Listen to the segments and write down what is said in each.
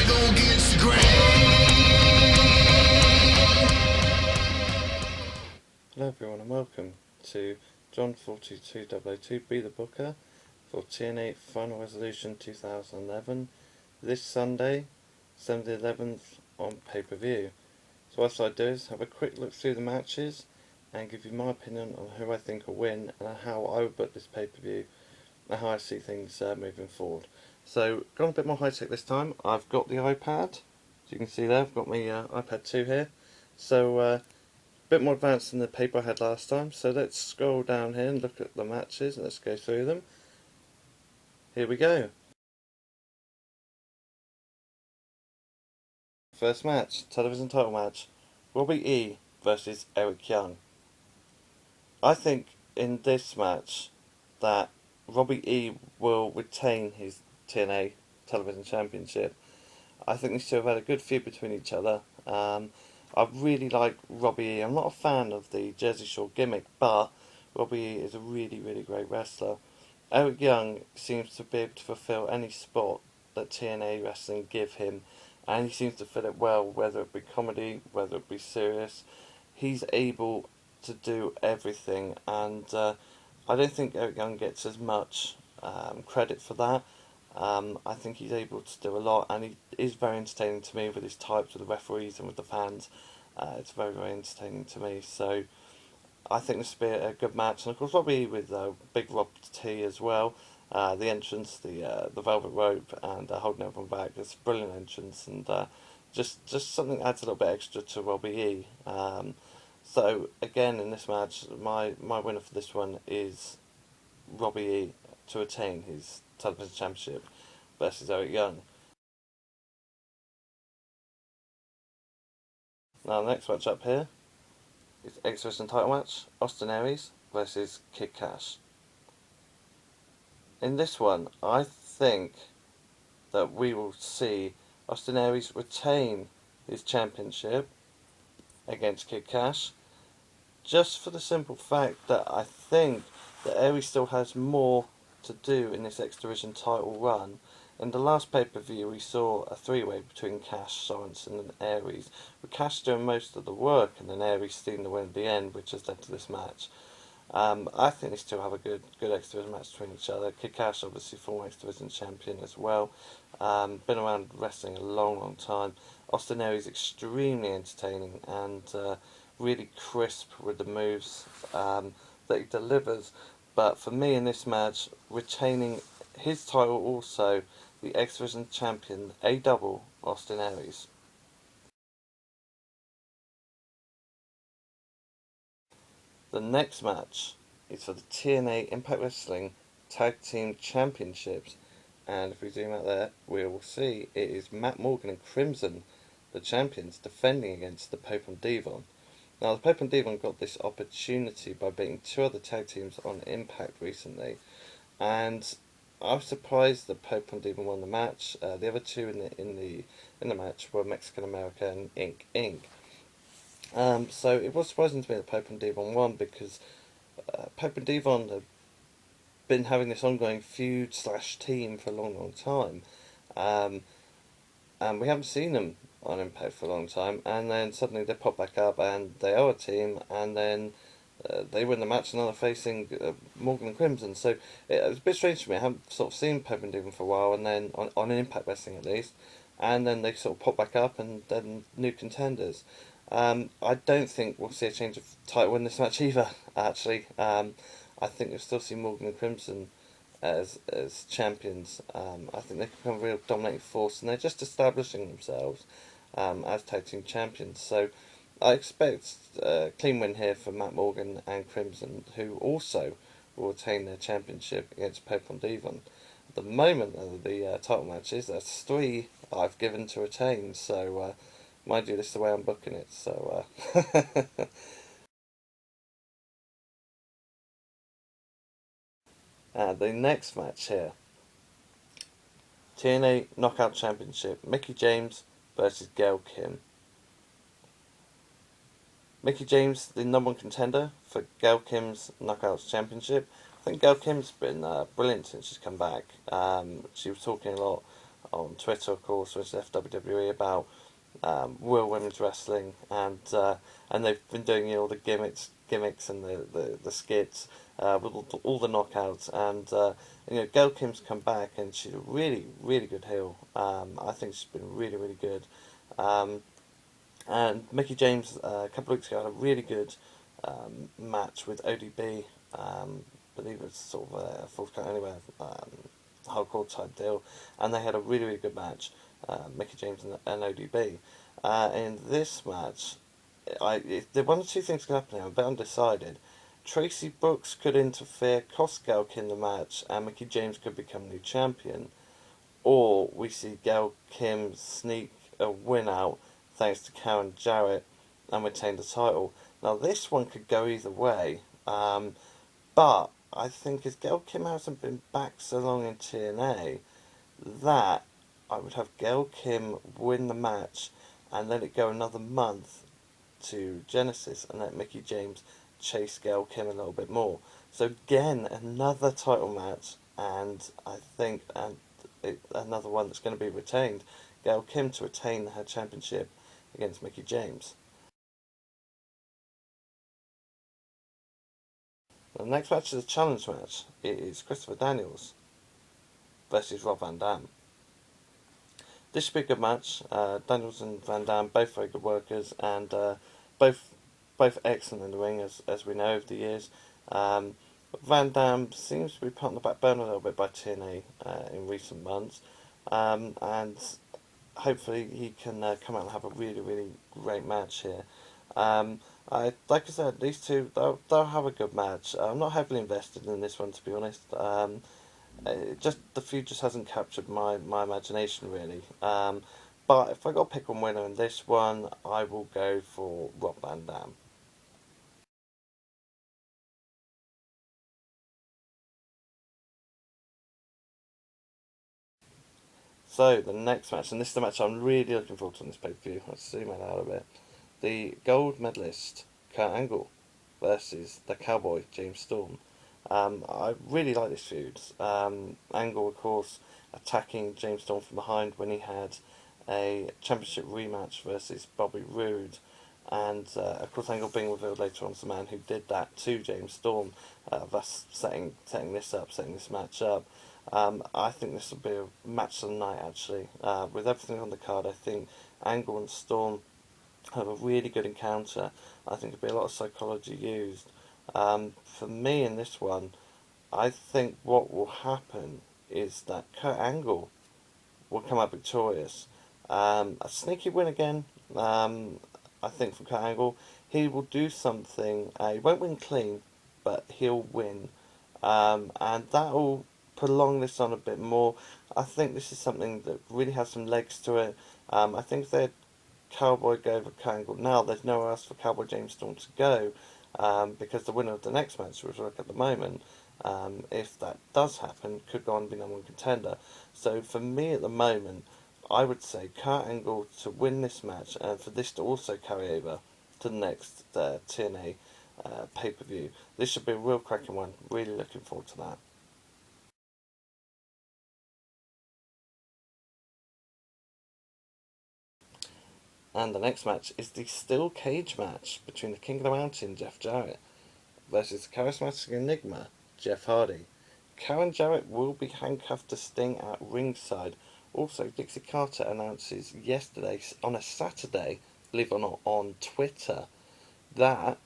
go against the grain. Hello everyone and welcome to Jon422002 Be the Booker for TNA Final Resolution 2011 this Sunday, 7th 11th on pay-per-view. So what I do is have a quick look through the matches and give you my opinion on who I think will win and how I would book this pay-per-view and how I see things moving forward. So gone a bit more high tech this time. I've got the iPad, as you can see there, I've got my iPad 2 here. So bit more advanced than the paper I had last time, so let's scroll down here and look at the matches and let's go through them. Here we go. First match, television title match, Robbie E versus Eric Young. I think in this match that Robbie E will retain his TNA television championship. I think these two have had a good feud between each other. I really like Robbie E. I'm not a fan of the Jersey Shore gimmick, but Robbie E is a really, really great wrestler. Eric Young seems to be able to fulfill any spot that TNA wrestling give him, and he seems to fit it well, whether it be comedy, whether it be serious. He's able to do everything, and I don't think Eric Young gets as much credit for that. I think he's able to do a lot, and he is very entertaining to me with his types with the referees and with the fans. It's very, very entertaining to me. So I think this will be a good match, and of course Robbie with Big Rob T as well. The entrance, the velvet rope, and holding everyone back. It's a brilliant entrance, and just something that adds a little bit extra to Robbie E. So again in this match, my winner for this one is Robbie E to retain his television championship versus Eric Young. Now the next match up here is X Division title match, Austin Aries versus Kid Cash. In this one, I think that we will see Austin Aries retain his championship against Kid Cash, just for the simple fact that I think that Aries still has more to do in this X Division title run. In the last pay-per-view we saw a three-way between Cash, Sorensen and Aries, with Cash doing most of the work and then Aries stealing the win at the end, which has led to this match. I think these two have a good X Division match between each other. Kid Cash, obviously former X Division champion as well. Been around wrestling a long time. Austin Aries extremely entertaining and really crisp with the moves that he delivers. But for me in this match, retaining his title also, the X Division champion, A-double, Austin Aries. The next match is for the TNA Impact Wrestling Tag Team Championships, and if we zoom out there, we will see it is Matt Morgan and Crimson, the champions, defending against the Pope and Devon. Now, the Pope and Devon got this opportunity by beating two other tag teams on Impact recently, and I was surprised that Pope and Devon won the match. The other two in the match were Mexican America and Inc. So it was surprising to me that Pope and Devon won, because Pope and Devon have been having this ongoing feud / team for a long time, and we haven't seen them on Impact for a long time, and then suddenly they pop back up and they are a team, and then they win the match and now they're facing Morgan and Crimson. So it was a bit strange for me. I haven't sort of seen Pope and Devon for a while, and then on Impact Wrestling at least, and then they sort of pop back up and then new contenders. I don't think we'll see a change of title in this match either, actually. I think we'll still see Morgan and Crimson as champions. I think they can become a real dominating force, and they're just establishing themselves as tag team champions. So I expect a clean win here for Matt Morgan and Crimson, who also will retain their championship against Pope and Devon. At the moment of the title matches, that's 3 I've given to retain, so mind you, this is the way I'm booking it, so the next match here, TNA Knockout Championship, Mickie James versus Gail Kim. Mickie James, the number 1 contender for Gail Kim's Knockouts Championship. I think Gail Kim's been brilliant since she's come back. She was talking a lot on Twitter, of course, which is FWWE, about World Women's Wrestling, and they've been doing all the gimmicks and the skits with all the knockouts, and Gail Kim's come back and she's a really good heel. I think she's been really good. And Mickey James a couple of weeks ago had a really good match with ODB. I believe it was sort of a fourth count anyway, hardcore type deal, and they had a really good match, Mickey James and ODB. In this match, there one or two things could happen here. I'm a bit undecided. Tracy Brooks could interfere, cost Gail Kim the match, and Mickey James could become new champion. Or we see Gail Kim sneak a win out thanks to Karen Jarrett and retain the title. Now this one could go either way, but I think as Gail Kim hasn't been back so long in TNA, that I would have Gail Kim win the match and let it go another month to Genesis and let Mickey James chase Gail Kim a little bit more. So again, another title match, and I think another one that's going to be retained. Gail Kim to retain her championship against Mickey James. The next match is a challenge match. It is Christopher Daniels versus Rob Van Dam. This should be a good match. Daniels and Van Dam, both very good workers, and both excellent in the ring, as we know over the years. Van Dam seems to be put on the back burner a little bit by TNA in recent months, and hopefully he can come out and have a really great match here. Like I said, these two they'll have a good match. I'm not heavily invested in this one, to be honest. Just the feud just hasn't captured my imagination really. But if I got to pick one winner in this one, I will go for Rob Van Dam. So the next match, and this is the match I'm really looking forward to on this pay-per-view. Let's zoom out a bit. The gold medalist Kurt Angle versus the Cowboy James Storm. I really like this feud. Angle, of course, attacking James Storm from behind when he had a championship rematch versus Bobby Roode, and of course Angle being revealed later on as the man who did that to James Storm, thus setting this match up. I think this will be a match of the night actually. With everything on the card, I think Angle and Storm have a really good encounter. I think there'll be a lot of psychology used. For me in this one, I think what will happen is that Kurt Angle will come out victorious. A sneaky win again, I think, from Kurt Angle. He will do something, he won't win clean, but he'll win. And that will prolong this on a bit more. I think this is something that really has some legs to it. I think if they're Cowboy go over Kurt Angle now, there's nowhere else for Cowboy James Storm to go, because the winner of the next match, which we're at the moment, if that does happen, could go on to be number one contender. So for me at the moment, I would say Kurt Angle to win this match, and for this to also carry over to the next TNA pay-per-view. This should be a real cracking one. Really looking forward to that. And the next match is the steel cage match between the King of the Mountain, Jeff Jarrett, versus the charismatic enigma, Jeff Hardy. Karen Jarrett will be handcuffed to Sting at ringside. Also, Dixie Carter announces yesterday, on a Saturday, believe it or not, on Twitter, that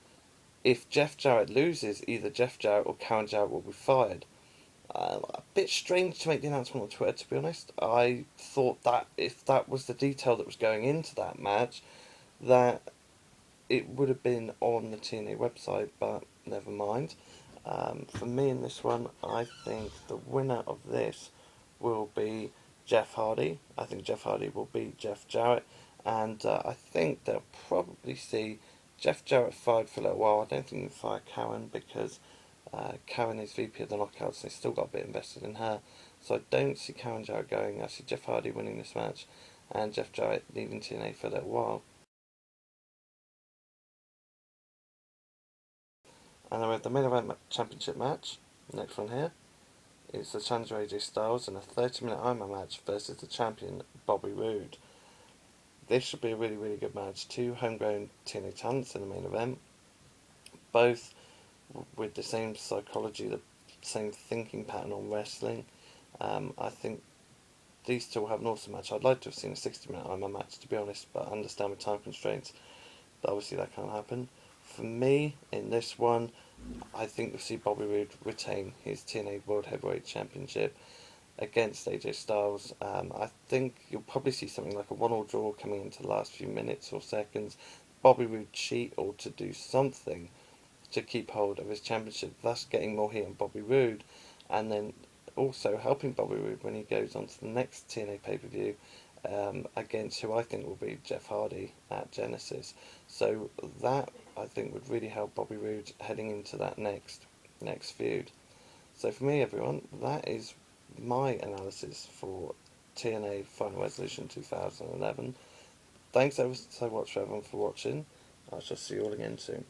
if Jeff Jarrett loses, either Jeff Jarrett or Karen Jarrett will be fired. A bit strange to make the announcement on Twitter, to be honest. I thought that if that was the detail that was going into that match, that it would have been on the TNA website, but never mind. For me in this one, I think the winner of this will be Jeff Hardy. I think Jeff Hardy will beat Jeff Jarrett, and I think they'll probably see Jeff Jarrett fired for a little while. I don't think they'll fire Karen because Karen is VP of the Knockouts and they still got a bit invested in her. So I don't see Karen Jarrett going. I see Jeff Hardy winning this match and Jeff Jarrett leaving TNA for a little while. And then we have the main event championship match. Next one here It's the challenger AJ Styles in a 30-minute Ironman match versus the champion Bobby Roode. This should be a really, really good match. Two homegrown TNA talents in the main event, both with the same psychology, the same thinking pattern on wrestling. I think these two will have an awesome match. I'd like to have seen a 60-minute Ironman match, to be honest, but I understand with time constraints that obviously that can't happen. For me, in this one, I think you'll see Bobby Roode retain his TNA World Heavyweight Championship against AJ Styles. I think you'll probably see something like a 1-1 draw coming into the last few minutes or seconds. Bobby Roode cheat or to do something to keep hold of his championship, thus getting more heat on Bobby Roode, and then also helping Bobby Roode when he goes on to the next TNA pay-per-view against who I think will be Jeff Hardy at Genesis. So that, I think, would really help Bobby Roode heading into that next feud. So for me, everyone, that is my analysis for TNA Final Resolution 2011. Thanks ever so much for everyone for watching. I shall see you all again soon.